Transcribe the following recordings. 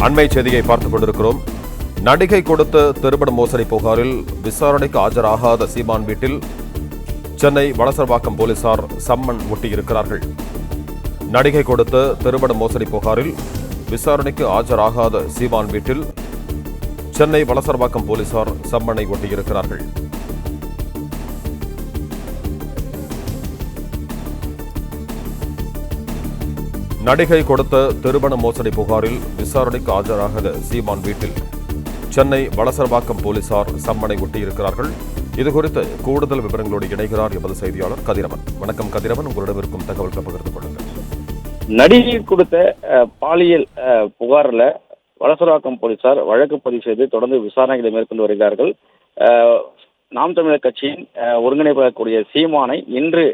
அண்மை செய்தியை பார்த்துக் கொண்டிருக்கிறோம். நடிகை கொடுத்த திருமண மோசடி புகாரில் விசாரணைக்கு ஆஜராகாத சீமான் வீட்டில் சென்னை வளசரவாக்கம் போலீசார் சம்மன் ஒட்டியிருக்கிறார்கள். நடிகை கொடுத்த திருமண மோசடி புகாரில் விசாரணைக்கு ஆஜராகாத சீமான் வீட்டில் சென்னை வளசரவாக்கம் போலீசார் சம்மனை ஒட்டியிருக்கிறார்கள். நடிகை கொடுத்த திருமண மோசடி புகாரில் விசாரணைக்கு ஆஜராகாத சீமான் வீட்டில் சென்னை வளசரவாக்கம் போலீசார் சம்மனை ஒட்டியிருக்கிறார்கள். இதுகுறித்து கூடுதல் விவரங்களோடு இணைகிறார் எமது செய்தியாளர் கதிரவன். வணக்கம் கதிரவன், உங்களிடம் இருக்கும் தகவல்களை பகிர்ந்து கொள்ளுங்கள். நடிகை கொடுத்த பாலியல் புகாரில் வளசரவாக்கம் போலீசார் வழக்கு பதிவு செய்து தொடர்ந்து விசாரணைகளை மேற்கொண்டு வருகிறார்கள். நாம் தமிழர் கட்சியின் ஒருங்கிணைப்பாளக்கூடிய சீமானை இன்று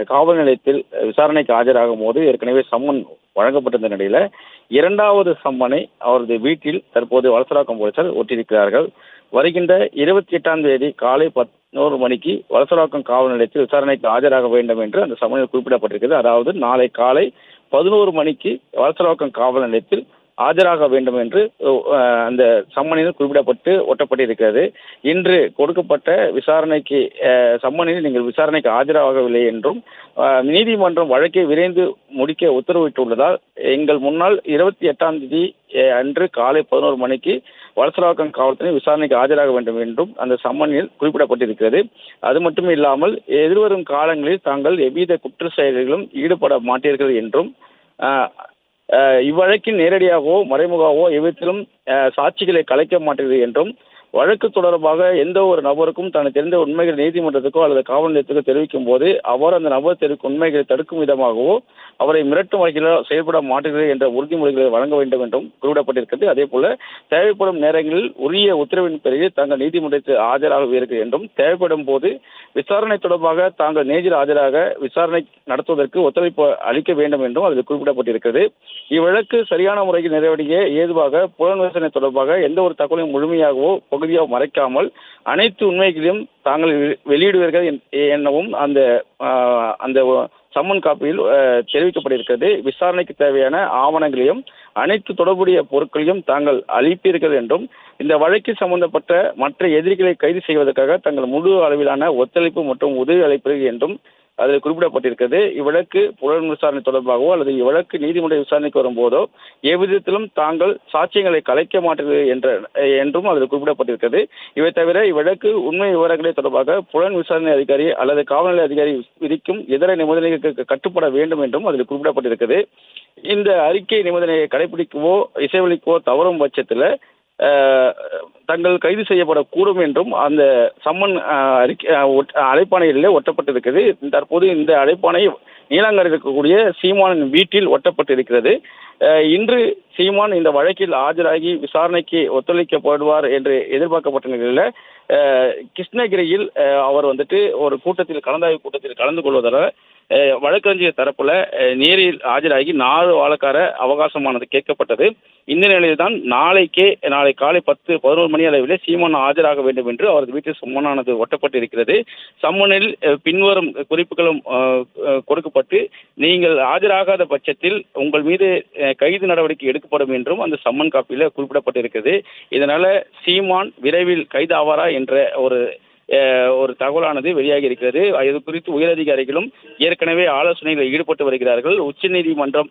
காவல் நிலையத்தில் விசாரணைக்கு ஆஜராகும் போது ஏற்கனவே சம்மன் வழங்கப்பட்டிருந்த நிலையில இரண்டாவது சம்மனை அவரது வீட்டில் தற்போது வளசரவாக்கம் போலீசார் ஒட்டியிருக்கிறார்கள். வருகின்ற 28ஆம் தேதி காலை 11 மணிக்கு வளசரவாக்கம் காவல் நிலையத்தில் விசாரணைக்கு ஆஜராக வேண்டும் என்று அந்த சம்மனில் குறிப்பிடப்பட்டிருக்கிறது. அதாவது நாளை காலை 11 மணிக்கு வளசரவாக்கம் காவல் நிலையத்தில் ஆஜராக வேண்டும் என்று அந்த சம்மனில் குறிப்பிடப்பட்டு ஒட்டப்பட்டிருக்கிறது. இன்று கொடுக்கப்பட்ட விசாரணைக்கு சம்மனில் நீங்கள் விசாரணைக்கு ஆஜராகவில்லை என்றும் நீதிமன்றம் வழக்கை விரைந்து முடிக்க உத்தரவிட்டுள்ளதால் எங்கள் முன்னால் 28ஆம் தேதி அன்று காலை 11 மணிக்கு வளசரவாக்கம் காவல்துறை விசாரணைக்கு ஆஜராக வேண்டும் என்றும் அந்த சம்மனில் குறிப்பிடப்பட்டிருக்கிறது. அது மட்டும் இல்லாமல் எதிர்வரும் காலங்களில் தாங்கள் எவ்வித குற்ற செயல்களிலும் ஈடுபட மாட்டீர்கள் என்றும் இவ்வழக்கில் நேரடியாகவோ மறைமுகவோ எவ்விதத்திலும் சாட்சிகளை கலைக்க மாட்டீர்கள் என்றும் வழக்கு தொடர்பாக எந்த ஒரு நபருக்கும் தனக்கு தெரிந்த உண்மைகள் நீதிமன்றத்துக்கோ அல்லது காவல் நிலையத்துக்கோ தெரிவிக்கும் போது அவர் அந்த நபர் தெரிவிக்கும் உண்மைகளை தடுக்கும் விதமாகவோ அவரை மிரட்டும் வகையில் செயல்பட மாட்டீர்கள் என்ற உறுதிமொழிகளை வழங்க வேண்டும் என்றும் குறிப்பிடப்பட்டிருக்கிறது. அதே போல தேவைப்படும் நேரங்களில் உரிய உத்தரவின் பிறகு தாங்கள் நீதிமன்றத்தில் ஆஜராகுவீர்கள் என்றும் தேவைப்படும் போது விசாரணை தொடர்பாக தாங்கள் நேரில் ஆஜராக விசாரணை நடத்துவதற்கு ஒத்துழைப்பு அளிக்க வேண்டும் என்றும் அதில் குறிப்பிடப்பட்டிருக்கிறது. இவ்வழக்கு சரியான முறையில் நிறைவடைய ஏதுவாக புலன் விசாரணை தொடர்பாக எந்த ஒரு தகவலையும் முழுமையாகவோ பகுதியாக மறைக்காமல் அனைத்து உண்மைகளையும் தாங்கள் வெளியிடுவீர்கள் எனவும் அந்த சம்மன் காப்பியில் தெரிவிக்கப்பட்டிருக்கிறது. விசாரணைக்கு தேவையான ஆவணங்களையும் அனைத்து தொடர்புடைய பொருட்களையும் தாங்கள் அளிப்பீர்கள் என்றும் இந்த வழக்கில் சம்பந்தப்பட்ட மற்ற எதிரிகளை கைது செய்வதற்காக தங்கள் முழு அளவிலான ஒத்துழைப்பு மற்றும் உதவி அளிப்பீர்கள் என்றும் அதில் குறிப்பிடப்பட்டிருக்கிறது. இவ்வழக்கு புலன் விசாரணை தொடர்பாகவோ அல்லது இவ்வழக்கு நீதிமன்ற விசாரணைக்கு வரும்போதோ எவ்விதத்திலும் தாங்கள் சாட்சியங்களை கலைக்க மாட்டீர்கள் என்றும் அதில் குறிப்பிடப்பட்டிருக்கிறது. இவை தவிர இவ்வழக்கு உண்மை விவரங்களை தொடர்பாக புலன் விசாரணை அதிகாரி அல்லது காவல்நிலை அதிகாரி விதிக்கும் இதர நிபந்தனைகளுக்கு கட்டுப்பட வேண்டும் என்றும் அதில் குறிப்பிடப்பட்டிருக்கிறது. இந்த அறிக்கை நிபந்தனையை கடைபிடிக்கவோ இசைவளிக்கவோ தவறும் பட்சத்தில் தங்கள் கைது செய்யப்படக்கூடும் என்றும் அந்த சம்மன் அழைப்பாணையிலே ஒட்டப்பட்டிருக்கிறது. தற்போது இந்த அழைப்பாணை நீலாங்கரையில் இருக்கக்கூடிய சீமானின் வீட்டில் ஒட்டப்பட்டிருக்கிறது. இன்று சீமான் இந்த வழக்கில் ஆஜராகி விசாரணைக்கு ஒத்துழைக்கப்படுவார் என்று எதிர்பார்க்கப்பட்ட நிலையில் கிருஷ்ணகிரியில் அவர் ஒரு கலந்தாய்வு கூட்டத்தில் கலந்து கொள்வதால் வழக்கறிஞர் தரப்புல நேரில் ஆஜராகி 4 வாரக்கால அவகாசமானது கேட்கப்பட்டது. இந்த நிலையில் தான் நாளை காலை 11 மணி அளவிலே சீமான் ஆஜராக வேண்டும் என்று அவரது வீட்டில் சம்மனானது ஒட்டப்பட்டிருக்கிறது. சம்மனில் பின்வரும் குறிப்புகளும் கொடுக்கப்பட்டு நீங்கள் ஆஜராகாத பட்சத்தில் உங்கள் மீது கைது நடவடிக்கை எடுக்கப்படும் என்றும் அந்த சம்மன் காப்பியில் குறிப்பிடப்பட்டிருக்கிறது. இதனால சீமான் விரைவில் கைது ஆவாரா என்ற ஒரு தகவலானது வெளியாகி இருக்கிறது. இது குறித்து உயரதிகாரிகளும் ஏற்கனவே ஆலோசனைகளில் ஈடுபட்டு வருகிறார்கள். உச்சநீதிமன்றம்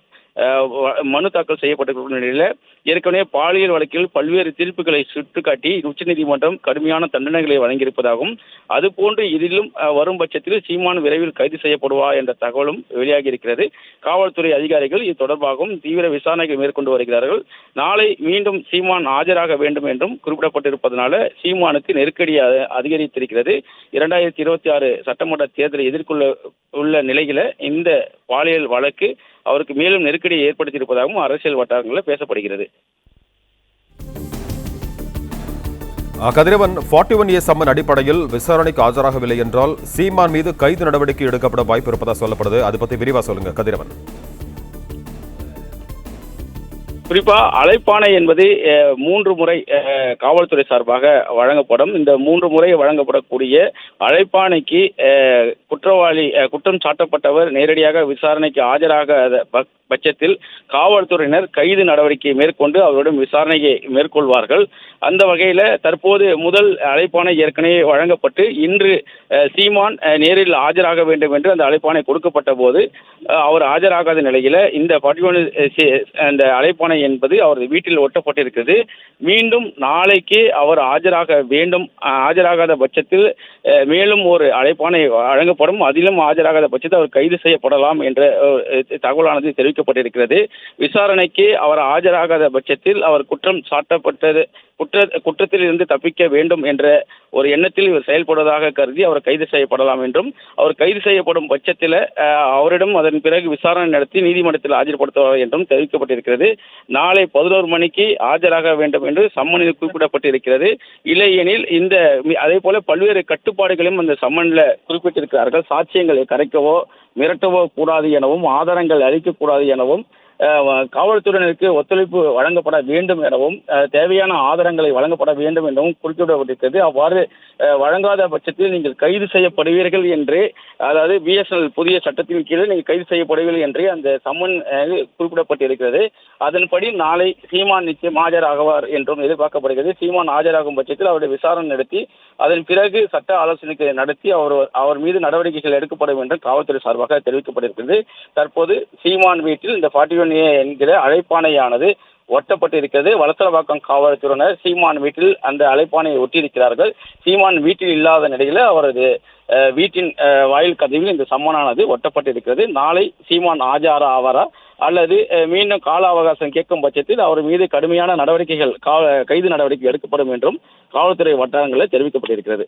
மனு தாக்கல் செய்யப்பட்டிருக்கும் நிலையில் ஏற்கனவே பாலியல் வழக்கில் பல்வேறு தீர்ப்புகளை சுட்டிக்காட்டி உச்சநீதிமன்றம் கடுமையான தண்டனைகளை வழங்கியிருப்பதாகவும் அதுபோன்று இதிலும் வரும் பட்சத்தில் சீமான் விரைவில் கைது செய்யப்படுவா என்ற தகவலும் வெளியாகி இருக்கிறது. காவல்துறை அதிகாரிகள் இது தொடர்பாகவும் தீவிர விசாரணைகள் மேற்கொண்டு வருகிறார்கள். நாளை மீண்டும் சீமான் ஆஜராக வேண்டும் என்றும் குறிப்பிடப்பட்டிருப்பதனால சீமானுக்கு நெருக்கடி அதிகரித்திருக்கிறது. 2026 சட்டமன்ற தேர்தலை எதிர்கொள்ள உள்ள நிலையில இந்த பாலியல் வழக்கு அவருக்கு மேலும் நெருக்கடியை ஏற்படுத்தியிருப்பதாகவும் அரசியல் வட்டாரங்களில் பேசப்படுகிறது. கதிரவன், 41A சம்மன் அடிப்படையில் விசாரணைக்கு ஆஜராகவில்லை என்றால் சீமான் மீது கைது நடவடிக்கை எடுக்கப்பட வாய்ப்பு இருப்பதா சொல்லப்படுது. அது பத்தி விரிவா சொல்லுங்க கதிரவன். குறிப்பா அழைப்பாணை என்பது 3 முறை காவல்துறை சார்பாக வழங்கப்படும். இந்த 3 முறை வழங்கப்படக்கூடிய அழைப்பாணைக்கு குற்றம் சாட்டப்பட்டவர் நேரடியாக விசாரணைக்கு ஆஜராக பட்சத்தில் காவல்துறையினர் கைது நடவடிக்கை மேற்கொண்டு அவரிடம் விசாரணையை மேற்கொள்வார்கள். அந்த வகையில் தற்போது முதல் அழைப்பாணை ஏற்கனவே வழங்கப்பட்டு இன்று சீமான் நேரில் ஆஜராக வேண்டும் என்று அந்த அழைப்பாணை கொடுக்கப்பட்ட போது அவர் ஆஜராகாத நிலையில் இந்த 41 அந்த அழைப்பாணை என்பது அவரது வீட்டில் ஒட்டப்பட்டிருக்கிறது. மீண்டும் நாளைக்கு அவர் ஆஜராக வேண்டும். ஆஜராகாத பட்சத்தில் மேலும் ஒரு அழைப்பாணை வழங்கப்படும். அதிலும் ஆஜராகாத பட்சத்தில் அவர் கைது செய்யப்படலாம் என்ற தகவலானது தெரிவிக்கப்பட்டிருக்கிறது. விசாரணைக்கு அவர் ஆஜராகாத பட்சத்தில் அவர் குற்றம் சாட்டப்பட்டது குற்றத்தில் இருந்து தப்பிக்க வேண்டும் என்ற ஒரு எண்ணத்தில் இவர் செயல்படுவதாக கருதி அவர் கைது செய்யப்படலாம் என்றும், அவர் கைது செய்யப்படும் பட்சத்தில் அவரிடம் அதன் பிறகு விசாரணை நடத்தி நீதிமன்றத்தில் ஆஜர்படுத்துவார் என்றும் தெரிவிக்கப்பட்டிருக்கிறது. நாளை 11 மணிக்கு ஆஜராக வேண்டும் என்று சம்மனில் குறிப்பிடப்பட்டிருக்கிறது. இல்லையெனில் அதே போல பல்வேறு கட்டுப்பாடுகளையும் அந்த சம்மனில் குறிப்பிட்டிருக்கிறார்கள். சாட்சியங்களை கரைக்கவோ மிரட்டவோ கூடாது எனவும், ஆதாரங்கள் அளிக்கக்கூடாது எனவும், காவல்துறையினருக்கு ஒத்துழைப்பு வழங்கப்பட வேண்டும் எனவும், தேவையான ஆதாரங்களை வழங்கப்பட வேண்டும் எனவும் குறிப்பிடப்பட்டிருக்கிறது. அவ்வாறு வழங்காத பட்சத்தில் நீங்கள் கைது செய்யப்படுவீர்கள் என்று, அதாவது BSNL புதிய சட்டத்தின் கீழ் நீங்கள் கைது செய்யப்படுவீர்கள் என்று அந்த சம்மன் குறிப்பிடப்பட்டிருக்கிறது. அதன்படி நாளை சீமான் நிச்சயம் ஆஜராகுவார் என்றும் எதிர்பார்க்கப்படுகிறது. சீமான் ஆஜராகும் பட்சத்தில் அவருடைய விசாரணை நடத்தி அதன் பிறகு சட்ட ஆலோசனைக்கு நடத்தி அவர் மீது நடவடிக்கைகள் எடுக்கப்படும் என்று காவல்துறை சார்பாக தெரிவிக்கப்பட்டிருக்கிறது. தற்போது சீமான் வீட்டில் இந்த 41A என்கிற அழைப்பாணையானது ஒட்டப்பட்டிருக்கிறது. வலசரவாக்கம் காவல்துறையினர் சீமான் வீட்டில் அந்த அழைப்பாணையை ஒட்டியிருக்கிறார்கள். சீமான் வீட்டில் இல்லாத நிலையில் அவரது வீட்டின் வாயில் கதவில் இந்த சம்மனானது ஒட்டப்பட்டிருக்கிறது. நாளை சீமான் ஆவாரா அல்லது மீண்டும் கால அவகாசம் கேட்கும் பட்சத்தில் அவர் மீது கடுமையான நடவடிக்கைகள் கைது நடவடிக்கை எடுக்கப்படும் என்றும் காவல்துறை வட்டாரங்களில் தெரிவிக்கப்பட்டிருக்கிறது.